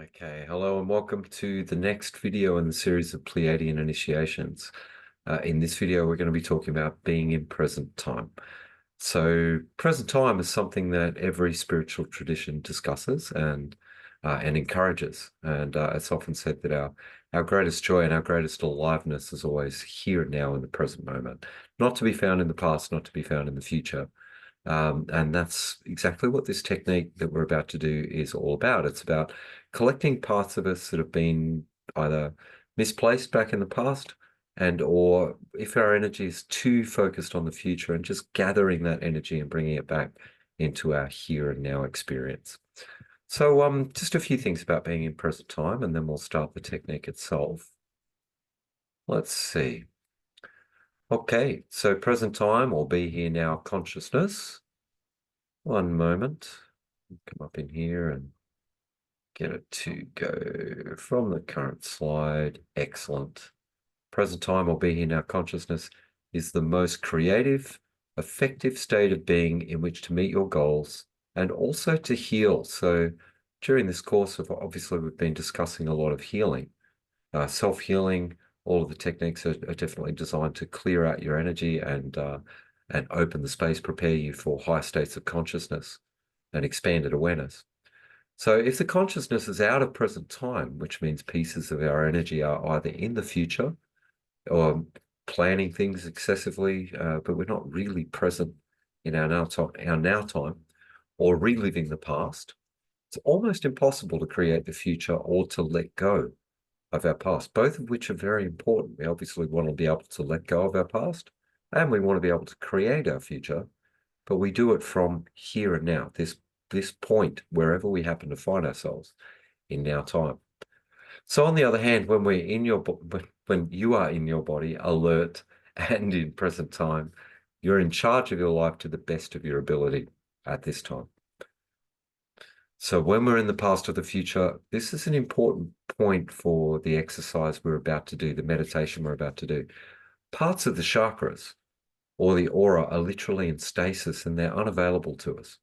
Okay, hello and welcome to the next video in the series of Pleiadian initiations. In this video, we're going to be talking about being in present time. So present time is something that every spiritual tradition discusses and encourages. And it's often said that our greatest joy and our greatest aliveness is always here and now in the present moment, not to be found in the past, not to be found in the future. And that's exactly what this technique that we're about to do is all about. It's about collecting parts of us that have been either misplaced back in the past and or if our energy is too focused on the future, and just gathering that energy and bringing it back into our here and now experience. So just a few things about being in present time, and then we'll start the technique itself. Let's see. Okay, so present time or be here now consciousness. One moment. Come up in here and get it to go from the current slide. Excellent. Present time or be here now consciousness is the most creative, effective state of being in which to meet your goals and also to heal. So during this course of obviously we've been discussing a lot of healing, self-healing. All of the techniques are definitely designed to clear out your energy and open the space, prepare you for higher states of consciousness and expanded awareness. So if the consciousness is out of present time, which means pieces of our energy are either in the future or planning things excessively, but we're not really present in our now time, or reliving the past, it's almost impossible to create the future or to let go of our past, both of which are very important. We obviously want to be able to let go of our past, and we want to be able to create our future, but we do it from here and now, this point, wherever we happen to find ourselves in now time. So on the other hand, when you are in your body, alert and in present time, you're in charge of your life to the best of your ability at this time. So when we're in the past or the future, this is an important point for the exercise we're about to do, the meditation we're about to do. Parts of the chakras or the aura are literally in stasis and they're unavailable to us.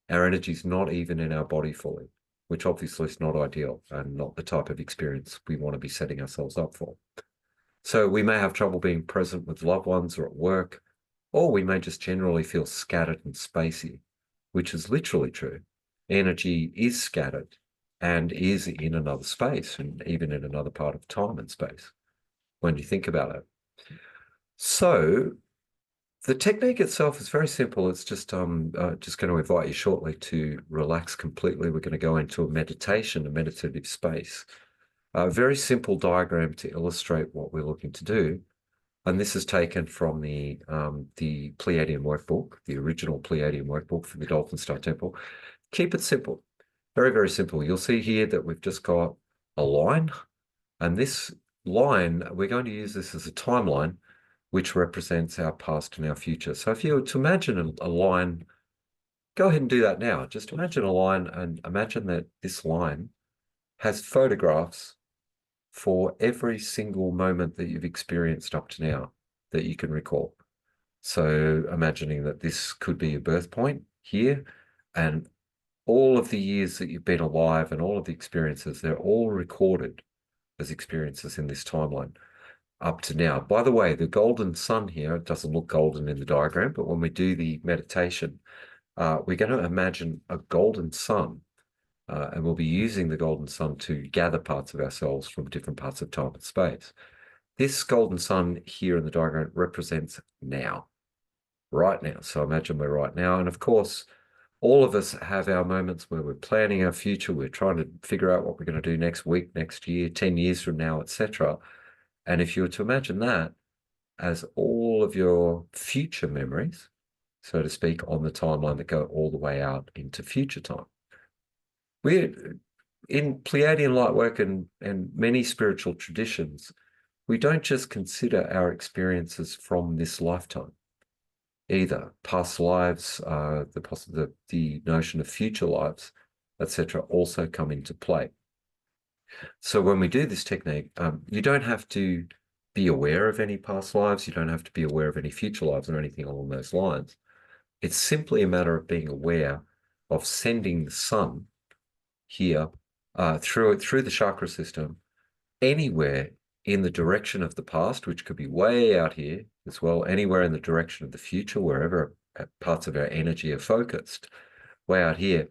Our energy is not even in our body fully, which obviously is not ideal and not the type of experience we want to be setting ourselves up for. So we may have trouble being present with loved ones or at work, or we may just generally feel scattered and spacey, which is literally true. Energy is scattered and is in another space and even in another part of time and space when you think about it. So the technique itself is very simple. It's just going to invite you shortly to relax completely. We're going to go into a meditation, a meditative space. A very simple diagram to illustrate what we're looking to do. And this is taken from the Pleiadian workbook, the original Pleiadian workbook for the Dolphin Star Temple. Keep it simple, very, very simple. You'll see here that we've just got a line, and this line, we're going to use this as a timeline, which represents our past and our future. So if you were to imagine a line, go ahead and do that now. Just imagine a line and imagine that this line has photographs for every single moment that you've experienced up to now that you can recall. So imagining that this could be a birth point here, and all of the years that you've been alive and all of the experiences, they're all recorded as experiences in this timeline up to now. By the way, the golden sun here, it doesn't look golden in the diagram, but when we do the meditation, we're going to imagine a golden sun, and we'll be using the golden sun to gather parts of ourselves from different parts of time and space. This golden sun here in the diagram represents now, right now. So imagine we're right now. And of course, all of us have our moments where we're planning our future. We're trying to figure out what we're going to do next week, next year, 10 years from now, etc. And if you were to imagine that as all of your future memories, so to speak, on the timeline that go all the way out into future time. We're in Pleiadian lightwork and many spiritual traditions, we don't just consider our experiences from this lifetime either. Past lives, the notion of future lives, etc., also come into play. So when we do this technique, you don't have to be aware of any past lives. You don't have to be aware of any future lives or anything along those lines. It's simply a matter of being aware of sending the sun here through the chakra system, anywhere in the direction of the past, which could be way out here as well, anywhere in the direction of the future, wherever parts of our energy are focused, way out here.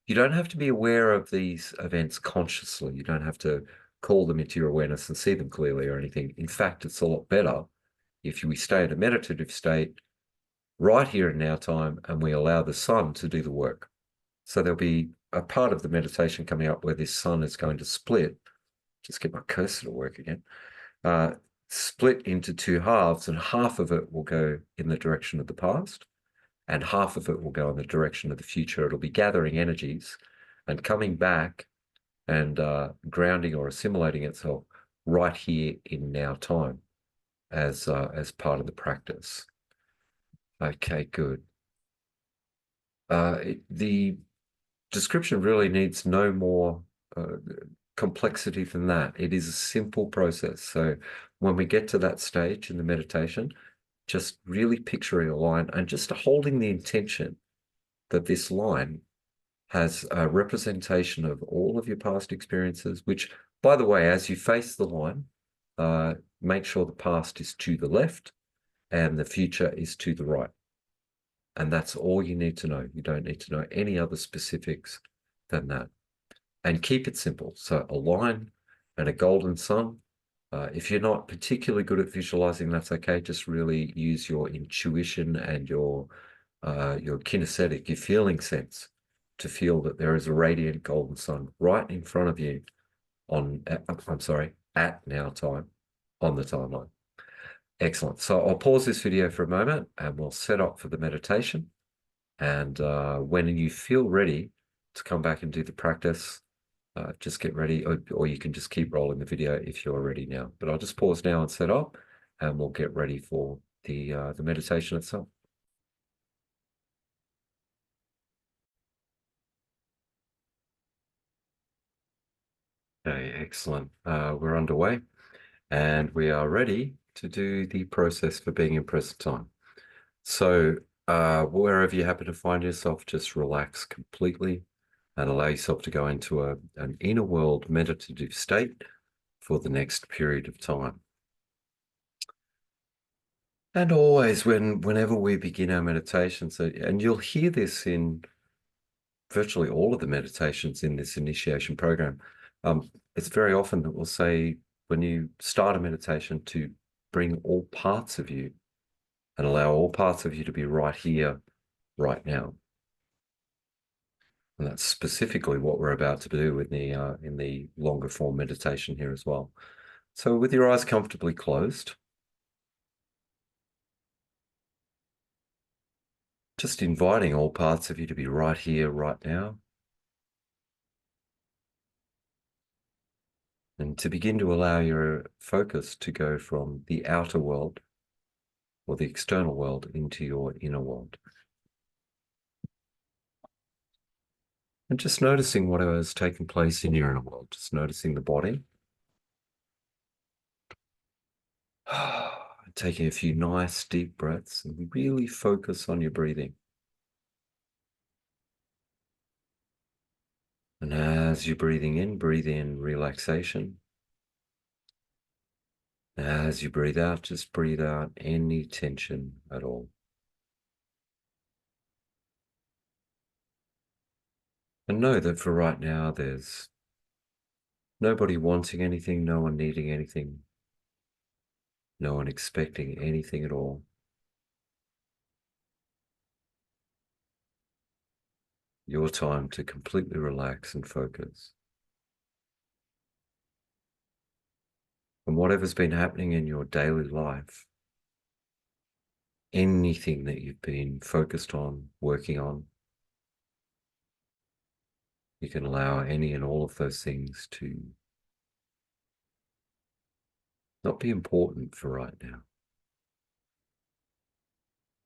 You don't have to be aware of these events consciously. You don't have to call them into your awareness and see them clearly or anything. In fact, it's a lot better if we stay in a meditative state right here in now time and we allow the sun to do the work. So there'll be a part of the meditation coming up where this sun is going to split. Just get my cursor to work again. Split into two halves, and half of it will go in the direction of the past, and half of it will go in the direction of the future. It'll be gathering energies and coming back and grounding or assimilating itself right here in now time as part of the practice. Okay, good. The description really needs no more complexity than that. It is a simple process. So when we get to that stage in the meditation, just really picturing a line and just holding the intention that this line has a representation of all of your past experiences, which, by the way, as you face the line, make sure the past is to the left and the future is to the right. And that's all you need to know. You don't need to know any other specifics than that. And keep it simple. So a line and a golden sun. If you're not particularly good at visualizing, that's okay. Just really use your intuition and your kinesthetic, your feeling sense, to feel that there is a radiant golden sun right in front of you at now time on the timeline. Excellent. So I'll pause this video for a moment and we'll set up for the meditation. And when you feel ready to come back and do the practice, just get ready, or you can just keep rolling the video if you're ready now. But I'll just pause now and set up, and we'll get ready for the meditation itself. Okay, excellent. We're underway, and we are ready to do the process for being in present time. So wherever you happen to find yourself, just relax completely and allow yourself to go into an inner world meditative state for the next period of time. And always whenever we begin our meditations, and you'll hear this in virtually all of the meditations in this initiation program, it's very often that we'll say, when you start a meditation, to bring all parts of you and allow all parts of you to be right here, right now. And that's specifically what we're about to do in the longer form meditation here as well. So with your eyes comfortably closed, just inviting all parts of you to be right here, right now. And to begin to allow your focus to go from the outer world or the external world into your inner world. And just noticing whatever is taking place in your inner world, just noticing the body. Taking a few nice deep breaths and really focus on your breathing. And as you're breathing in, breathe in relaxation. As you breathe out, just breathe out any tension at all. And know that for right now, there's nobody wanting anything, no one needing anything, no one expecting anything at all. Your time to completely relax and focus. And whatever's been happening in your daily life, anything that you've been focused on, working on, you can allow any and all of those things to not be important for right now.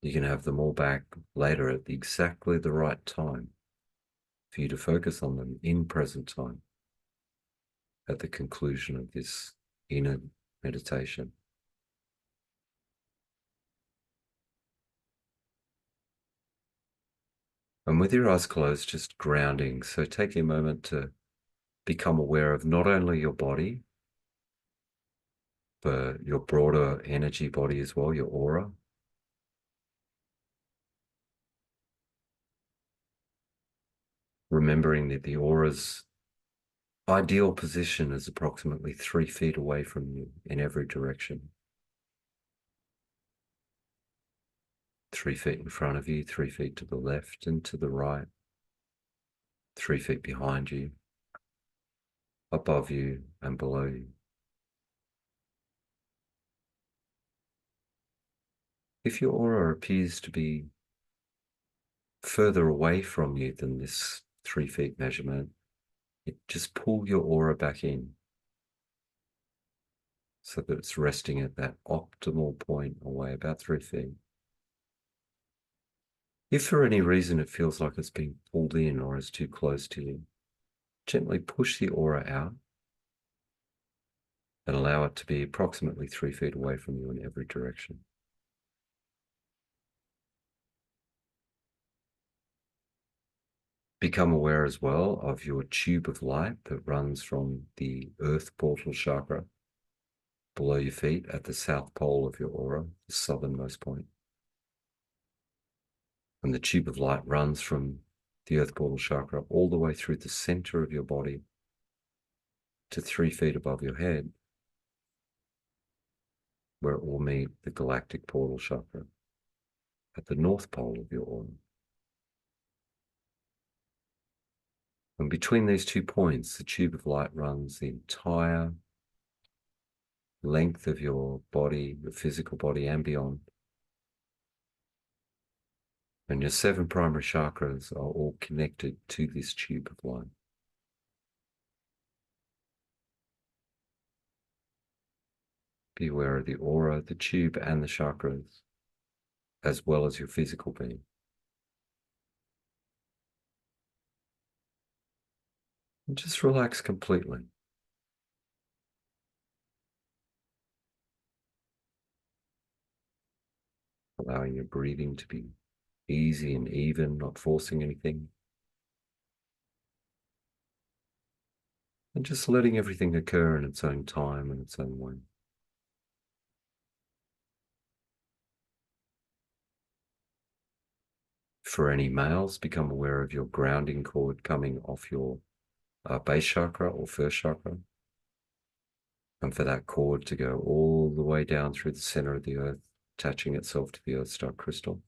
You can have them all back later at exactly the right time for you to focus on them in present time at the conclusion of this inner meditation. And with your eyes closed, just grounding. So taking a moment to become aware of not only your body, but your broader energy body as well, your aura. Remembering that the aura's ideal position is approximately 3 feet away from you in every direction. 3 feet in front of you, 3 feet to the left and to the right, 3 feet behind you, above you and below you. If your aura appears to be further away from you than this 3 feet measurement, just pull your aura back in so that it's resting at that optimal point away, about 3 feet. If for any reason it feels like it's being pulled in or is too close to you, gently push the aura out and allow it to be approximately 3 feet away from you in every direction. Become aware as well of your tube of light that runs from the earth portal chakra below your feet at the south pole of your aura, the southernmost point. And the tube of light runs from the earth portal chakra all the way through the center of your body to 3 feet above your head, where it will meet the galactic portal chakra at the north pole of your aura. And between these 2 points, the tube of light runs the entire length of your body, your physical body and beyond. And your 7 primary chakras are all connected to this tube of light. Be aware of the aura, the tube, and the chakras, as well as your physical being. And just relax completely. Allowing your breathing to be easy and even, not forcing anything. And just letting everything occur in its own time and its own way. For any males, become aware of your grounding cord coming off your base chakra or first chakra. And for that cord to go all the way down through the center of the earth, attaching itself to the earth star crystal.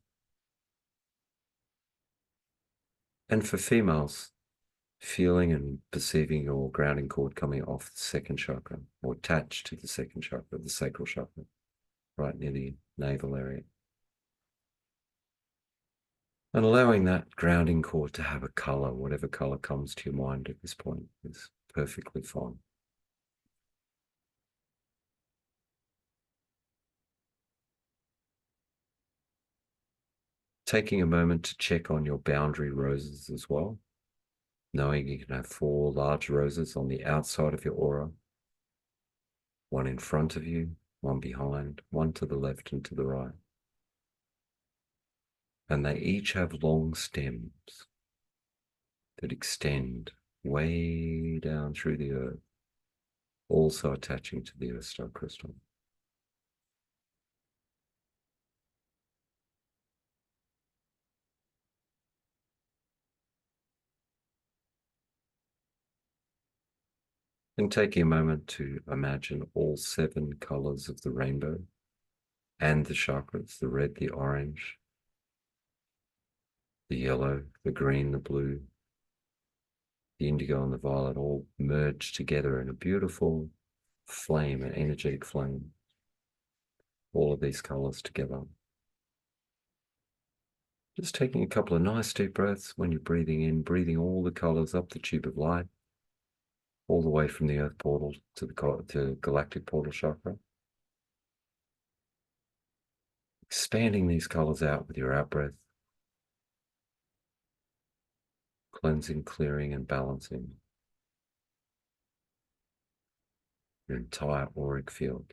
And for females, feeling and perceiving your grounding cord coming off the second chakra or attached to the second chakra, the sacral chakra, right near the navel area. And allowing that grounding cord to have a color, whatever color comes to your mind at this point is perfectly fine. Taking a moment to check on your boundary roses as well, knowing you can have 4 large roses on the outside of your aura, 1 in front of you, 1 behind, 1 to the left and to the right. And they each have long stems that extend way down through the earth, also attaching to the earth star crystal. And taking a moment to imagine all 7 colors of the rainbow and the chakras, the red, the orange, the yellow, the green, the blue, the indigo and the violet, all merged together in a beautiful flame, an energetic flame. All of these colors together. Just taking a couple of nice deep breaths when you're breathing in, breathing all the colors up the tube of light, all the way from the earth portal to the galactic portal chakra. Expanding these colors out with your out breath. Cleansing, clearing, and balancing your entire auric field.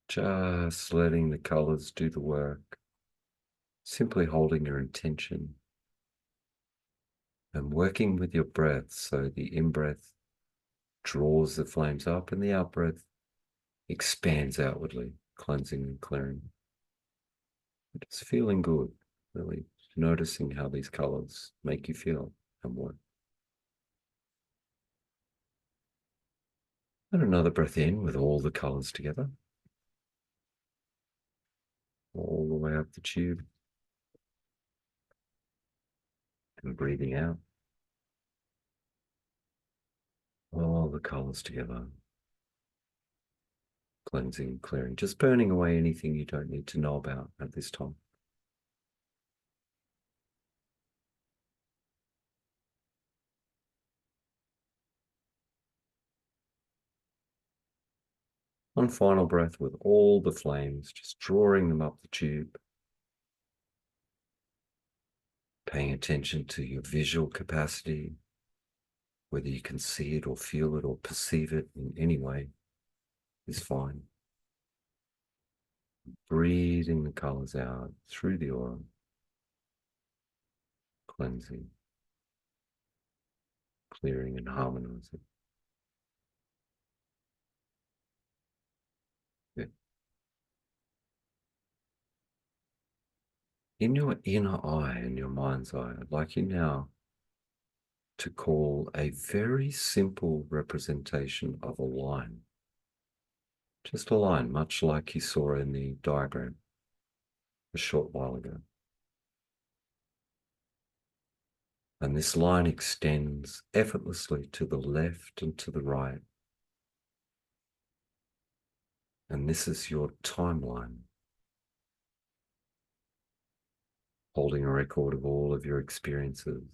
Just letting the colors do the work. Simply holding your intention and working with your breath. So the in-breath draws the flames up and the out-breath expands outwardly, cleansing and clearing. It's feeling good, really noticing how these colors make you feel and work. And another breath in with all the colors together, all the way up the tube, and breathing out, all the colors together, cleansing and clearing, just burning away anything you don't need to know about at this time. One final breath with all the flames, just drawing them up the tube, paying attention to your visual capacity, whether you can see it or feel it or perceive it in any way is fine. Breathing the colors out through the aura, cleansing, clearing and harmonizing. Good. In your inner eye, in your mind's eye, I'd like you now to call a very simple representation of a line. Just a line, much like you saw in the diagram a short while ago. And this line extends effortlessly to the left and to the right. And this is your timeline, holding a record of all of your experiences,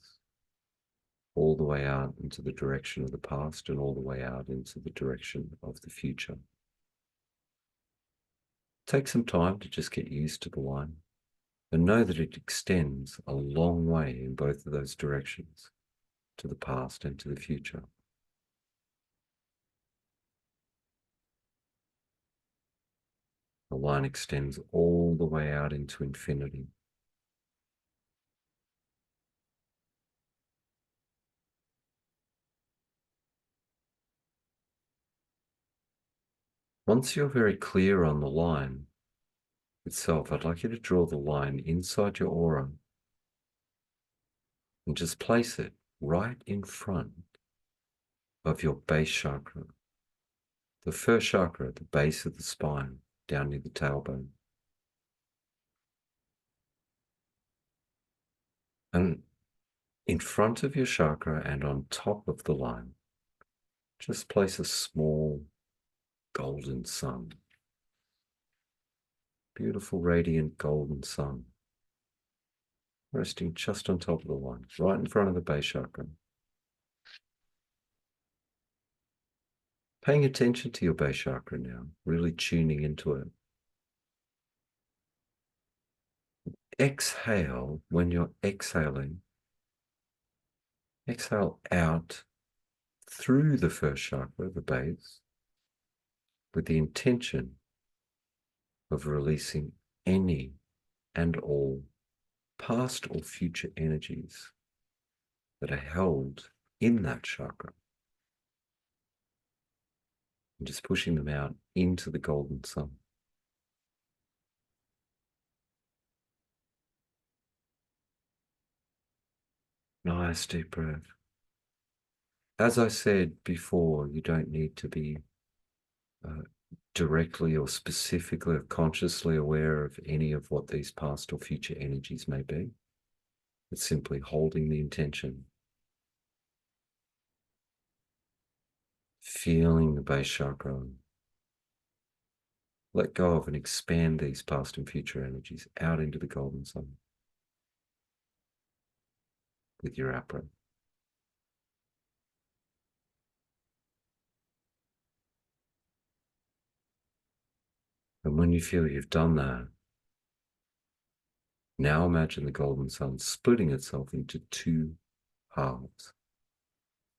all the way out into the direction of the past and all the way out into the direction of the future. Take some time to just get used to the line and know that it extends a long way in both of those directions, to the past and to the future. The line extends all the way out into infinity. Once you're very clear on the line itself, I'd like you to draw the line inside your aura and just place it right in front of your base chakra, the first chakra at the base of the spine, down near the tailbone. And in front of your chakra and on top of the line, just place a small golden sun. Beautiful, radiant golden sun, resting just on top of the line, right in front of the base chakra. Paying attention to your base chakra now, really tuning into it. Exhale when you're exhaling. Exhale out through the first chakra, the base, with the intention of releasing any and all past or future energies that are held in that chakra, and just pushing them out into the golden sun. Nice deep breath. As I said before, you don't need to be directly or specifically or consciously aware of any of what these past or future energies may be. It's simply holding the intention, feeling the base chakra. Let go of and expand these past and future energies out into the golden sun with your out breath. And when you feel you've done that, now imagine the golden sun splitting itself into two halves,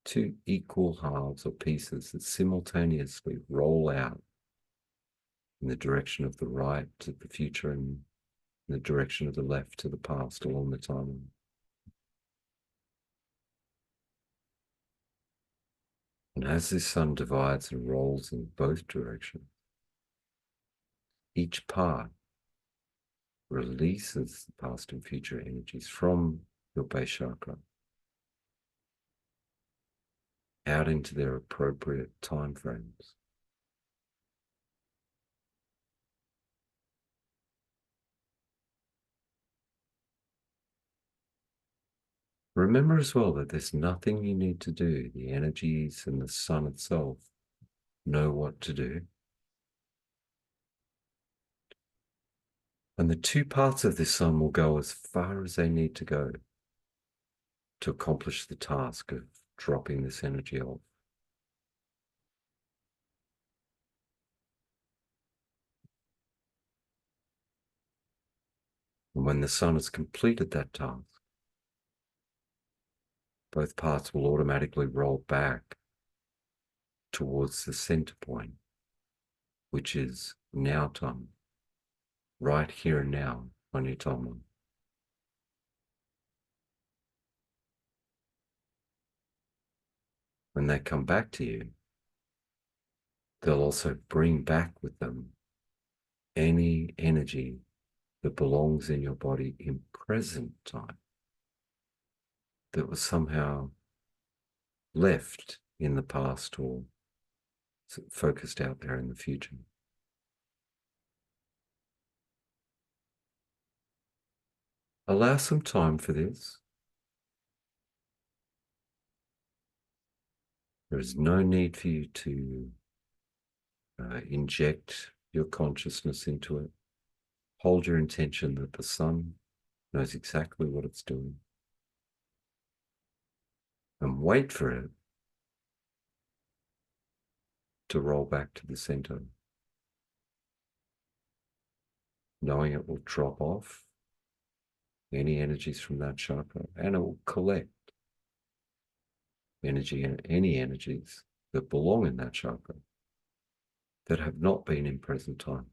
two equal halves or pieces that simultaneously roll out in the direction of the right to the future and in the direction of the left to the past along the timeline. And as this sun divides and rolls in both directions, each part releases the past and future energies from your base chakra out into their appropriate time frames. Remember as well that there's nothing you need to do. The energies and the sun itself know what to do. And the two parts of this sun will go as far as they need to go to accomplish the task of dropping this energy off. And when the sun has completed that task, both parts will automatically roll back towards the center point, which is now time, right here and now on your timeline. When they come back to you, they'll also bring back with them any energy that belongs in your body in present time that was somehow left in the past or focused out there in the future. Allow some time for this. There is no need for you to inject your consciousness into it. Hold your intention that the sun knows exactly what it's doing. And wait for it to roll back to the center, knowing it will drop off any energies from that chakra and it will collect energy and any energies that belong in that chakra that have not been in present time.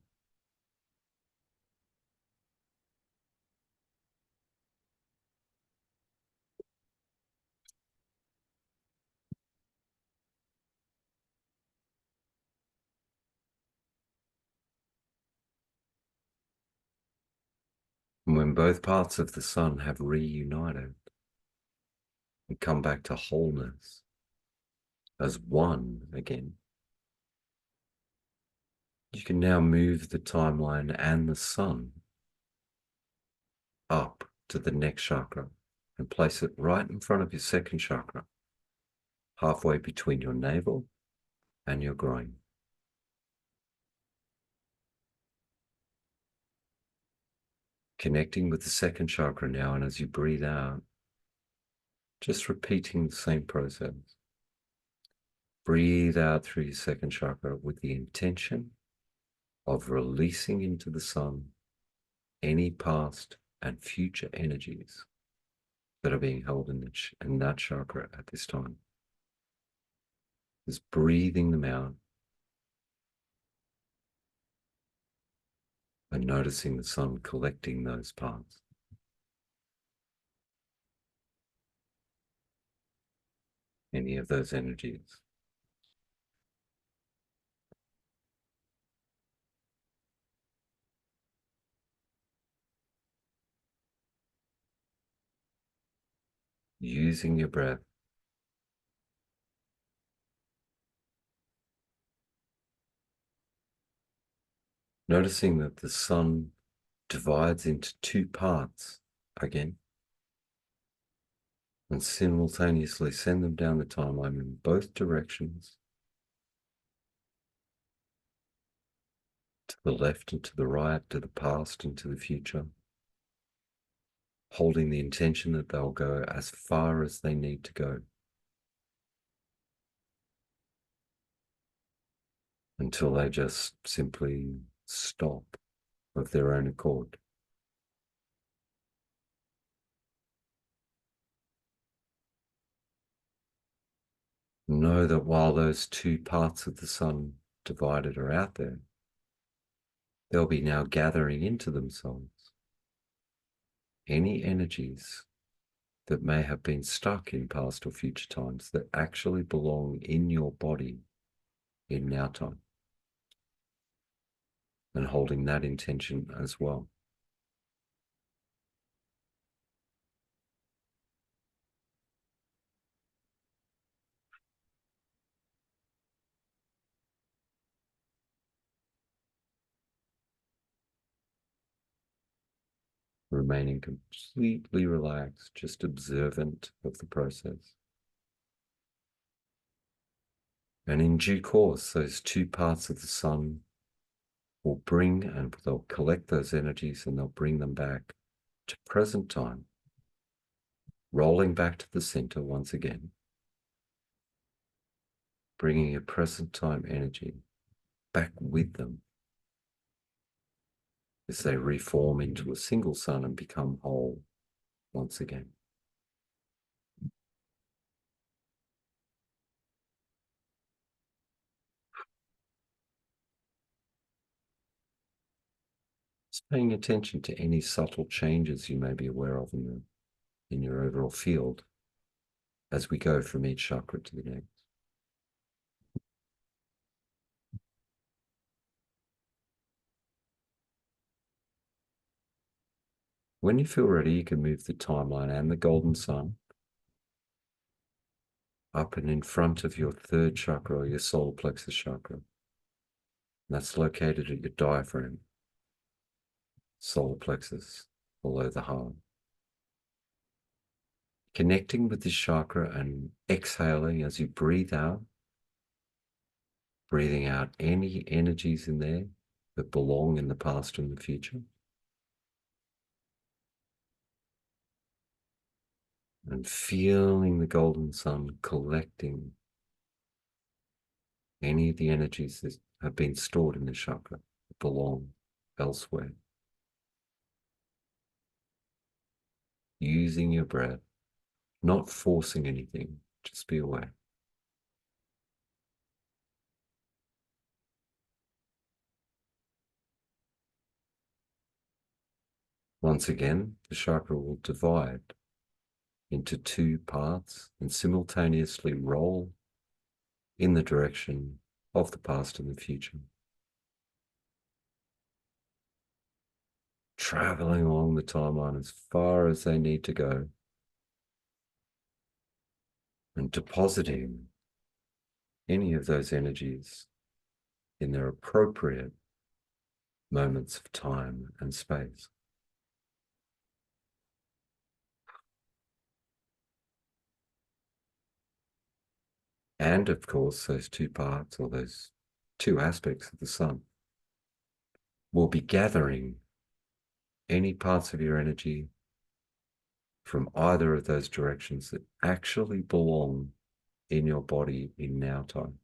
And when both parts of the sun have reunited and come back to wholeness as one again, you can now move the timeline and the sun up to the next chakra and place it right in front of your second chakra, halfway between your navel and your groin. Connecting with the second chakra now, and as you breathe out, just repeating the same process. Breathe out through your second chakra with the intention of releasing into the sun any past and future energies that are being held in that chakra at this time. Just breathing them out and noticing the sun collecting those parts. Any of those energies. Using your breath. Noticing that the sun divides into two parts again, and simultaneously send them down the timeline in both directions, to the left and to the right, to the past and to the future, holding the intention that they'll go as far as they need to go until they just simply stop of their own accord. Know that while those two parts of the sun divided are out there, they'll be now gathering into themselves any energies that may have been stuck in past or future times that actually belong in your body in now time, and holding that intention as well. Remaining completely relaxed, just observant of the process. And in due course, those two parts of the sun will bring, and they'll collect those energies and they'll bring them back to present time, rolling back to the center once again, bringing a present time energy back with them as they reform into a single sun and become whole once again. Just paying attention to any subtle changes you may be aware of in your overall field as we go from each chakra to the next. When you feel ready, you can move the timeline and the golden sun up and in front of your third chakra, or your solar plexus chakra. And that's located at your diaphragm, solar plexus, below the heart. Connecting with this chakra and exhaling as you breathe out, breathing out any energies in there that belong in the past and the future. And feeling the golden sun collecting any of the energies that have been stored in the chakra that belong elsewhere. Using your breath, not forcing anything, just be aware. Once again, the chakra will divide into two parts and simultaneously roll in the direction of the past and the future, traveling along the timeline as far as they need to go and depositing any of those energies in their appropriate moments of time and space. And of course, those two parts, or those two aspects of the sun, will be gathering any parts of your energy from either of those directions that actually belong in your body in now time.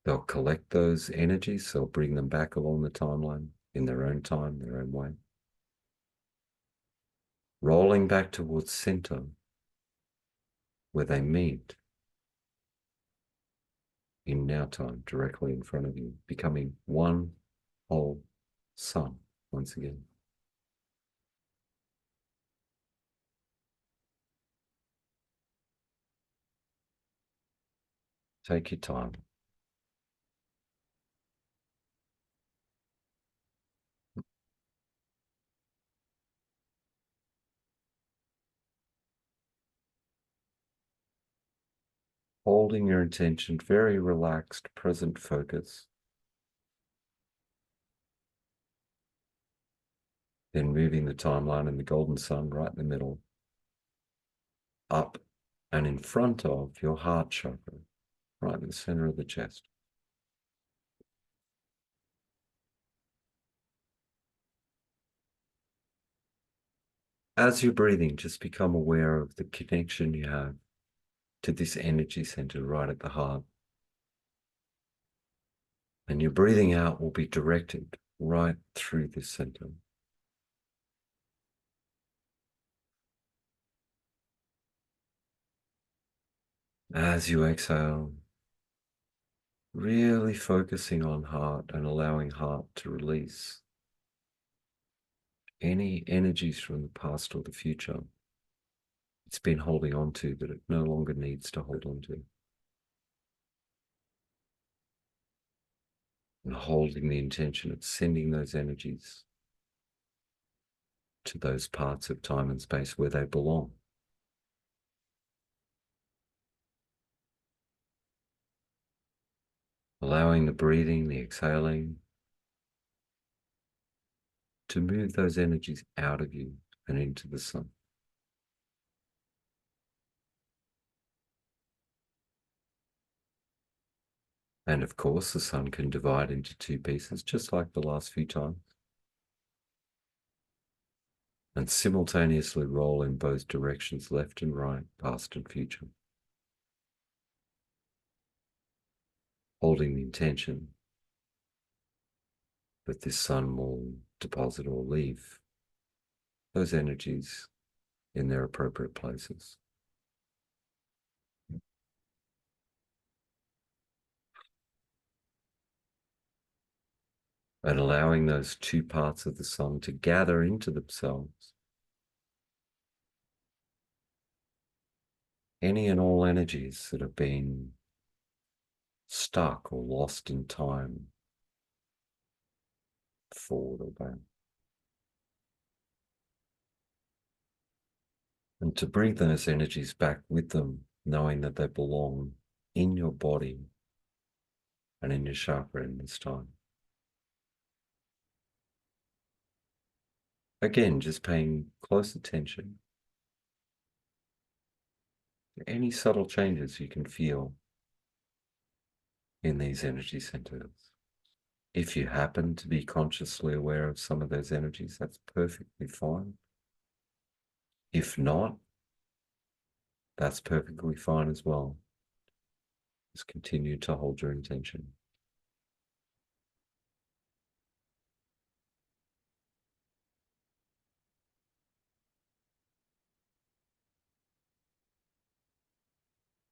They'll collect those energies, they'll bring them back along the timeline in their own time, their own way. Rolling back towards center, where they meet in now time, directly in front of you, becoming one whole sun once again. Take your time. Holding your intention, very relaxed, present focus. Then moving the timeline and the golden sun right in the middle, up and in front of your heart chakra, right in the center of the chest. As you're breathing, just become aware of the connection you have to this energy center right at the heart. And your breathing out will be directed right through this center. As you exhale, Really focusing on heart and allowing heart to release any energies from the past or the future it's been holding on to that it no longer needs to hold on to. And holding the intention of sending those energies to those parts of time and space where they belong. Allowing the breathing, the exhaling, to move those energies out of you and into the sun. And of course, the sun can divide into two pieces, just like the last few times, and simultaneously roll in both directions, left and right, past and future, holding the intention that this sun will deposit or leave those energies in their appropriate places. And allowing those two parts of the sun to gather into themselves. Any and all energies that have been stuck or lost in time, forward or back. And to bring those energies back with them, knowing that they belong in your body and in your chakra in this time. Again, just paying close attention to any subtle changes you can feel in these energy centers. If you happen to be consciously aware of some of those energies, that's perfectly fine. If not, that's perfectly fine as well. Just continue to hold your intention.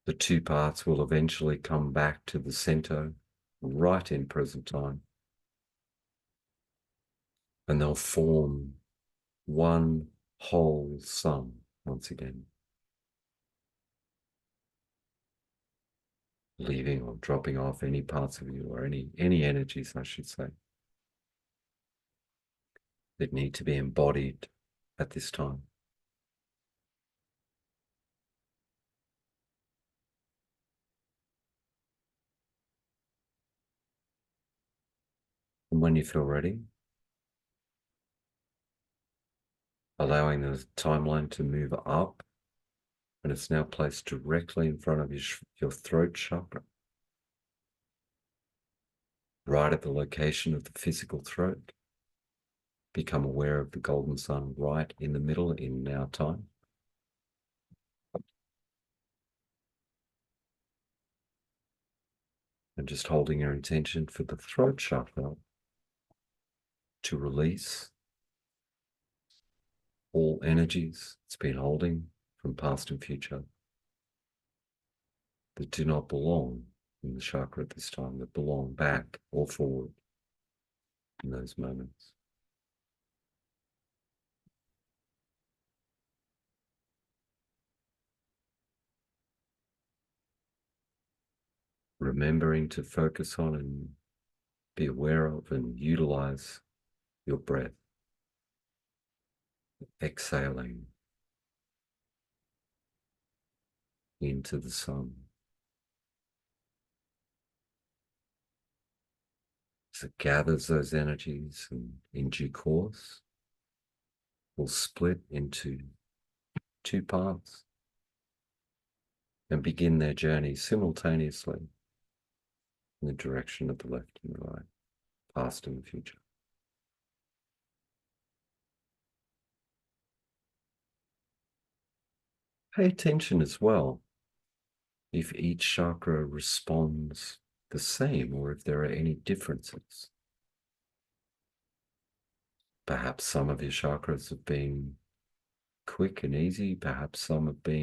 The two parts will eventually come back to the center, right in present time. And they'll form one whole sun once again, leaving or dropping off any parts of you or any energies, I should say, that need to be embodied at this time. And when you feel ready, allowing the timeline to move up, and it's now placed directly in front of your throat chakra, right at the location of the physical throat. Become aware of the golden sun right in the middle in now time. And just holding your intention for the throat chakra to release all energies it's been holding from past and future that do not belong in the chakra at this time, that belong back or forward in those moments. Remembering to focus on and be aware of and utilize your breath. Exhaling into the sun. So it gathers those energies and in due course will split into two parts and begin their journey simultaneously in the direction of the left and the right, past and the future. Pay attention as well if each chakra responds the same or if there are any differences. Perhaps some of your chakras have been quick and easy, perhaps some have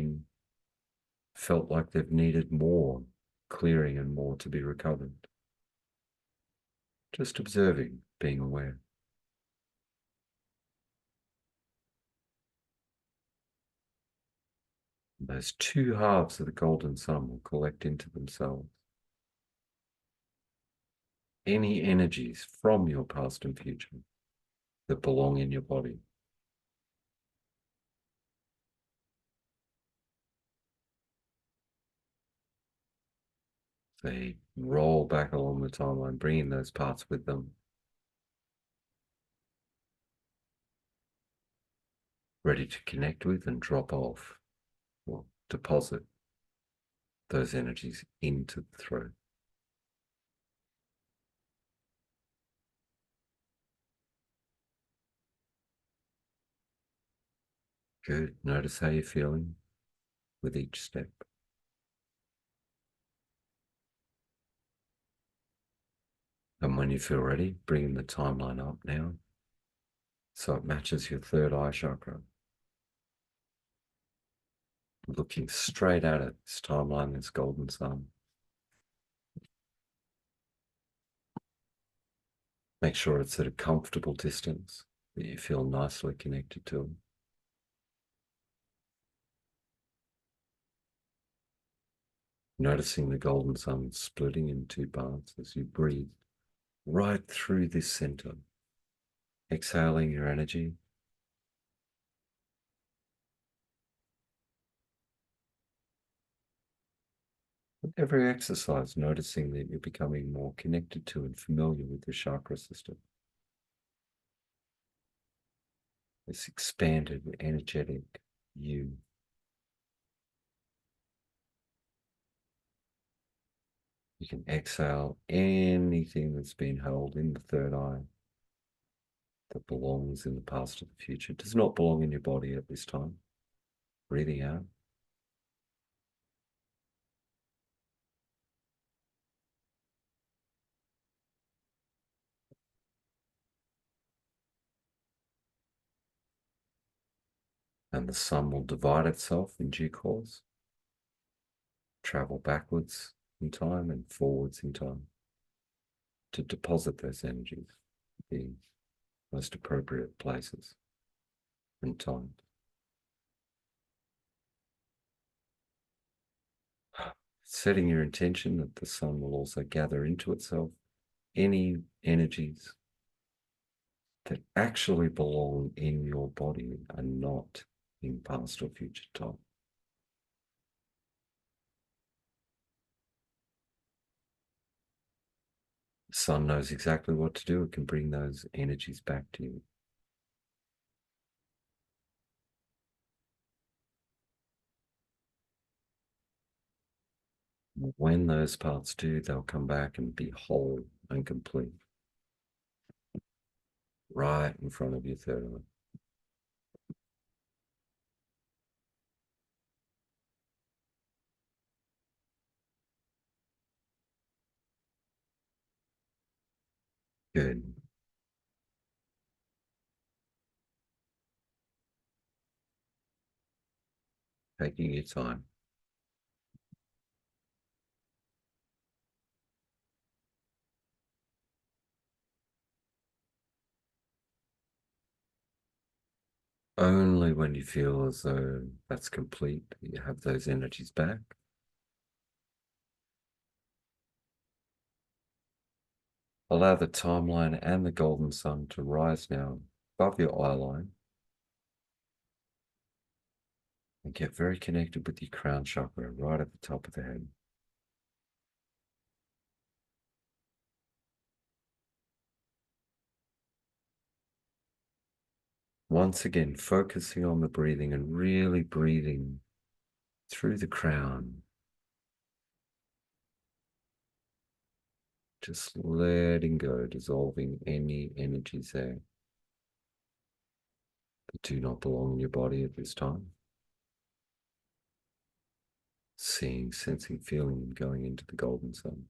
felt like they've needed more clearing and more to be recovered. Just observing, being aware. Those two halves of the golden sun will collect into themselves. Any energies from your past and future that belong in your body. They roll back along the timeline, bringing those parts with them, ready to connect with and drop off or deposit those energies into the throat. Good. Notice how you're feeling with each step. And when you feel ready, bring the timeline up now so it matches your third eye chakra. Looking straight at it, this timeline, this golden sun. Make sure it's at a comfortable distance, that you feel nicely connected to it. Noticing the golden sun splitting in two parts as you breathe right through this center. Exhaling your energy. With every exercise, noticing that you're becoming more connected to and familiar with the chakra system. This expanded, energetic you. You can exhale anything that's been held in the third eye that belongs in the past or the future. It does not belong in your body at this time. Breathing out. And the sun will divide itself in due course, travel backwards in time and forwards in time to deposit those energies, the most appropriate places and times. Setting your intention that the sun will also gather into itself any energies that actually belong in your body and not in past or future time. The sun knows exactly what to do. It can bring those energies back to you. When those parts do, they'll come back and be whole and complete. Right in front of your third eye. Good. Taking your time. Only when you feel as though that's complete, you have those energies back. Allow the timeline and the golden sun to rise now above your eye line and get very connected with your crown chakra right at the top of the head. Once again, focusing on the breathing and really breathing through the crown. Just letting go, dissolving any energies there that do not belong in your body at this time. Seeing, sensing, feeling, and going into the golden sun.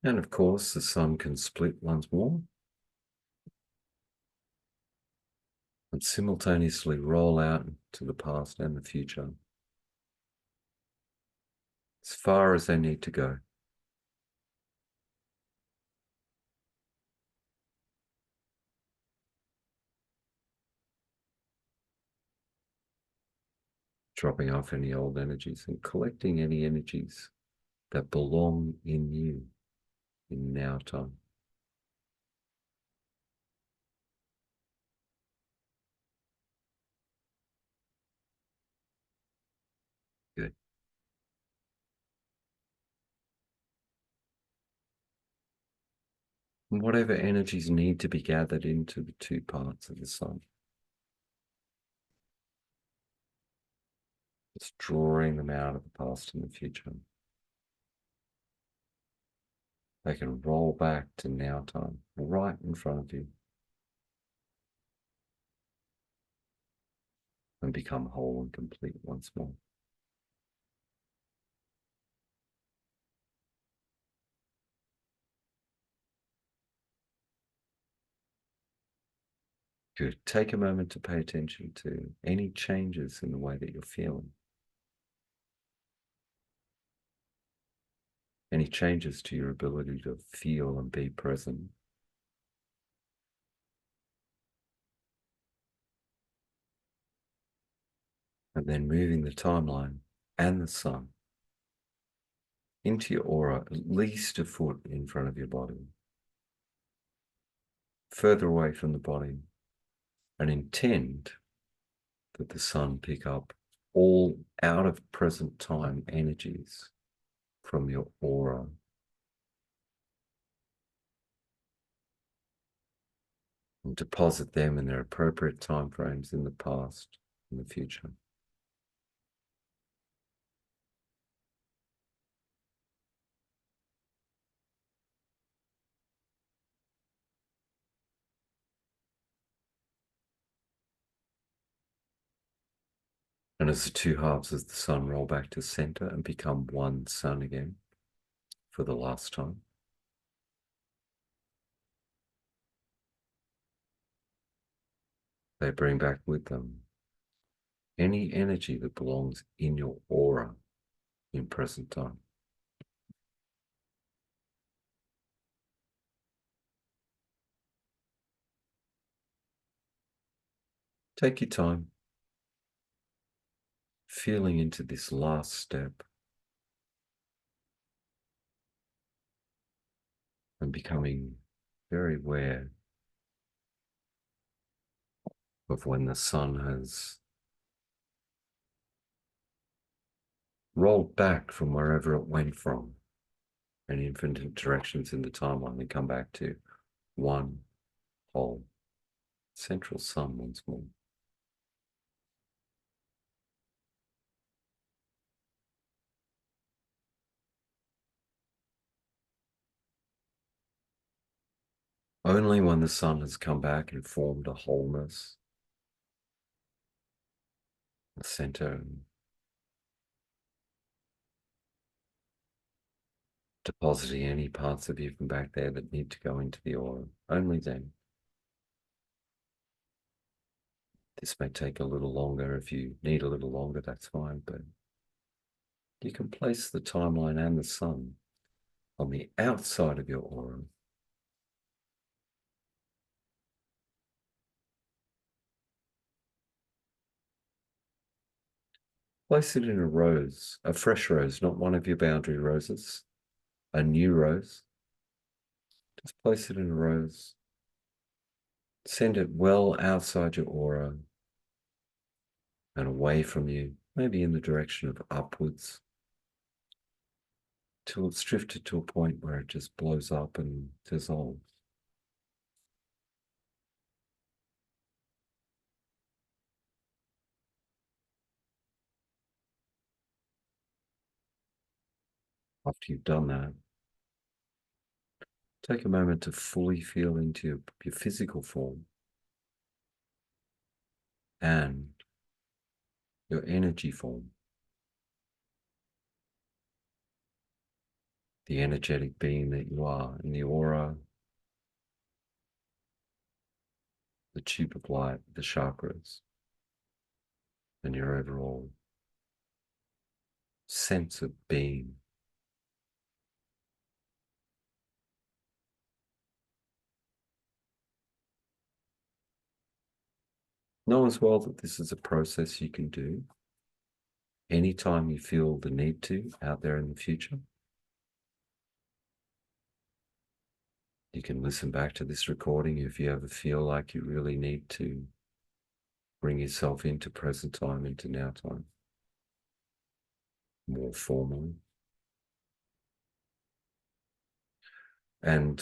And of course, the sun can split once more. and simultaneously roll out to the past and the future as far as they need to go. Dropping off any old energies and collecting any energies that belong in you in now time. Good. And whatever energies need to be gathered into the two parts of the sun, just drawing them out of the past and the future. They can roll back to now time, right in front of you, and become whole and complete once more. Good. Take a moment to pay attention to any changes in the way that you're feeling. Any changes to your ability to feel and be present. And then moving the timeline and the sun into your aura, at least a foot in front of your body, further away from the body, and intend that the sun pick up all out of present time energies from your aura and deposit them in their appropriate time frames in the past and the future. And as the two halves of the sun roll back to center and become one sun again for the last time, they bring back with them any energy that belongs in your aura in present time. Take your time, feeling into this last step and becoming very aware of when the sun has rolled back from wherever it went from, in infinite directions in the timeline, and come back to one whole central sun once more. Only when the sun has come back and formed a wholeness, the center, depositing any parts of you from back there that need to go into the aura, only then. This may take a little longer. If you need a little longer, that's fine, but you can place the timeline and the sun on the outside of your aura. Place it in a rose, a fresh rose, not one of your boundary roses, a new rose. Just place it in a rose. Send it well outside your aura and away from you, maybe in the direction of upwards, till it's drifted to a point where it just blows up and dissolves. After you've done that, take a moment to fully feel into your physical form and your energy form, the energetic being that you are in the aura, the tube of light, the chakras, and your overall sense of being. Know as well that this is a process you can do anytime you feel the need to out there in the future. You can listen back to this recording if you ever feel like you really need to bring yourself into present time, into now time, more formally. And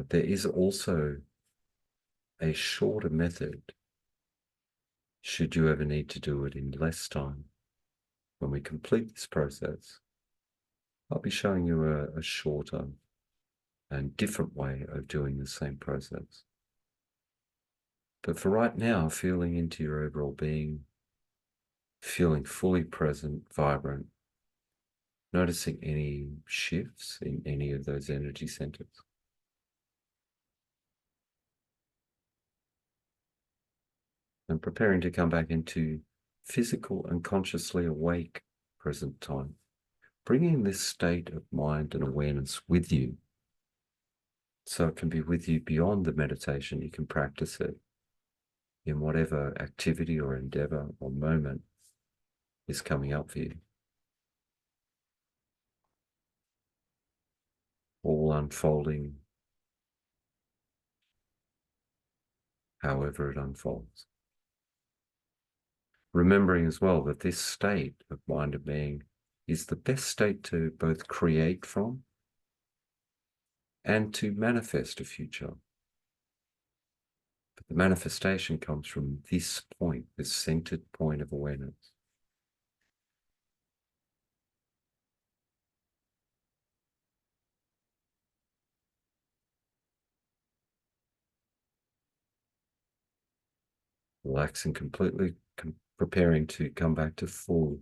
there is also a shorter method, should you ever need to do it in less time. When we complete this process, I'll be showing you a shorter and different way of doing the same process. But for right now, feeling into your overall being, feeling fully present, vibrant, noticing any shifts in any of those energy centers. And preparing to come back into physical and consciously awake present time, bringing this state of mind and awareness with you, so it can be with you beyond the meditation. You can practice it in whatever activity or endeavor or moment is coming up for you. All unfolding however it unfolds. Remembering as well that this state of mind and being is the best state to both create from and to manifest a future. But the manifestation comes from this point, this centered point of awareness. Relaxing completely, preparing to come back to full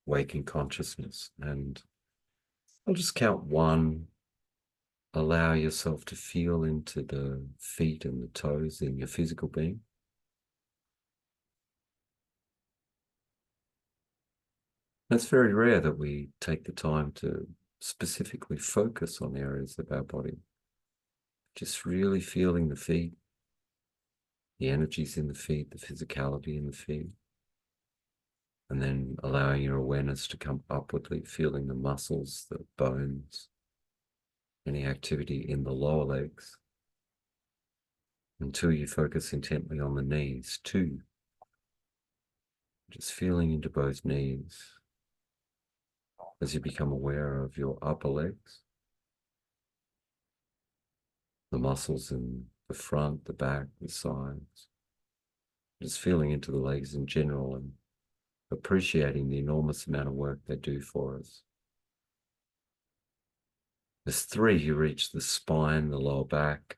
waking consciousness. And I'll just count one. Allow yourself to feel into the feet and the toes in your physical being. It's very rare that we take the time to specifically focus on areas of our body. Just really feeling the feet, the energies in the feet, the physicality in the feet. And then allowing your awareness to come upwardly, feeling the muscles, the bones, any activity in the lower legs, until you focus intently on the knees too. Just feeling into both knees as you become aware of your upper legs, the muscles in the front, the back, the sides. Just feeling into the legs in general and appreciating the enormous amount of work they do for us. As three, you reach the spine, the lower back,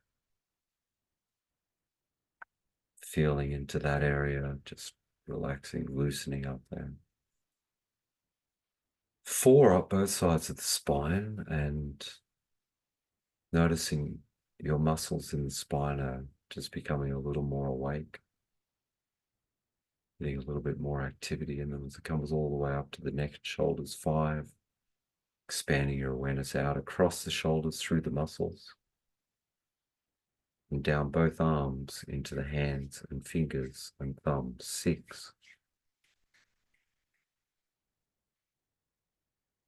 feeling into that area, just relaxing, loosening up there. Four, up both sides of the spine and noticing your muscles in the spine are just becoming a little more awake, getting a little bit more activity in them as it comes all the way up to the neck and shoulders. Five, expanding your awareness out across the shoulders through the muscles and down both arms into the hands and fingers and thumbs. Six,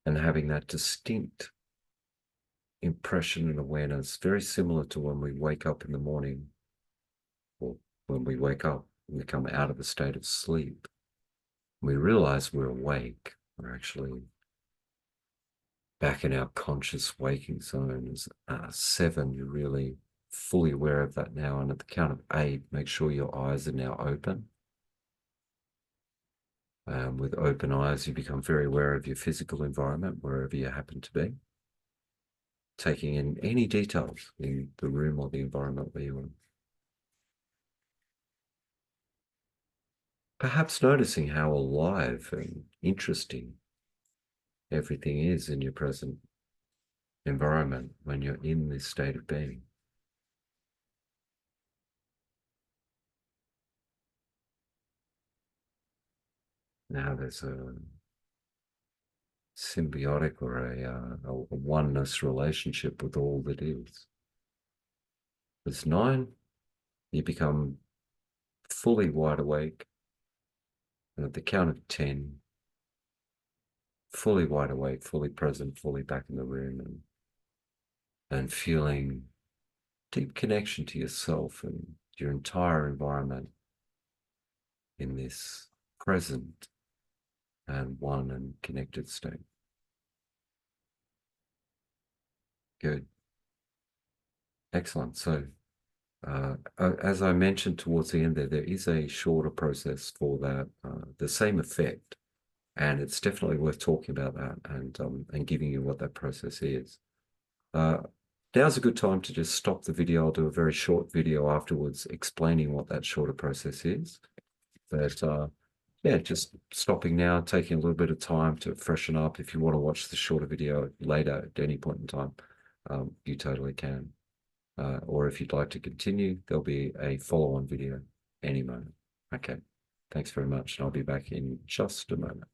and having that distinct impression and awareness, very similar to when we wake up in the morning, or when we wake up, we come out of a state of sleep. We realize we're awake. We're actually back in our conscious waking zone. As seven, you're really fully aware of that now. And at the count of eight, make sure your eyes are now open. With open eyes, you become very aware of your physical environment, wherever you happen to be, taking in any details in the room or the environment where you are. Perhaps noticing how alive and interesting everything is in your present environment when you're in this state of being. Now there's a symbiotic or a oneness relationship with all that is. There's 9, you become fully wide awake, and at the count of 10, fully wide awake, fully present, fully back in the room, and feeling deep connection to yourself and your entire environment in this present and one and connected state. Good. Excellent. So as I mentioned towards the end there is a shorter process for that, the same effect, and it's definitely worth talking about that and giving you what that process is. Now's a good time to just stop the video. I'll do a very short video afterwards explaining what that shorter process is. But yeah, just stopping now, taking a little bit of time to freshen up. If you want to watch the shorter video later at any point in time, you totally can. Or if you'd like to continue, there'll be a follow-on video any moment. Okay, thanks very much, and I'll be back in just a moment.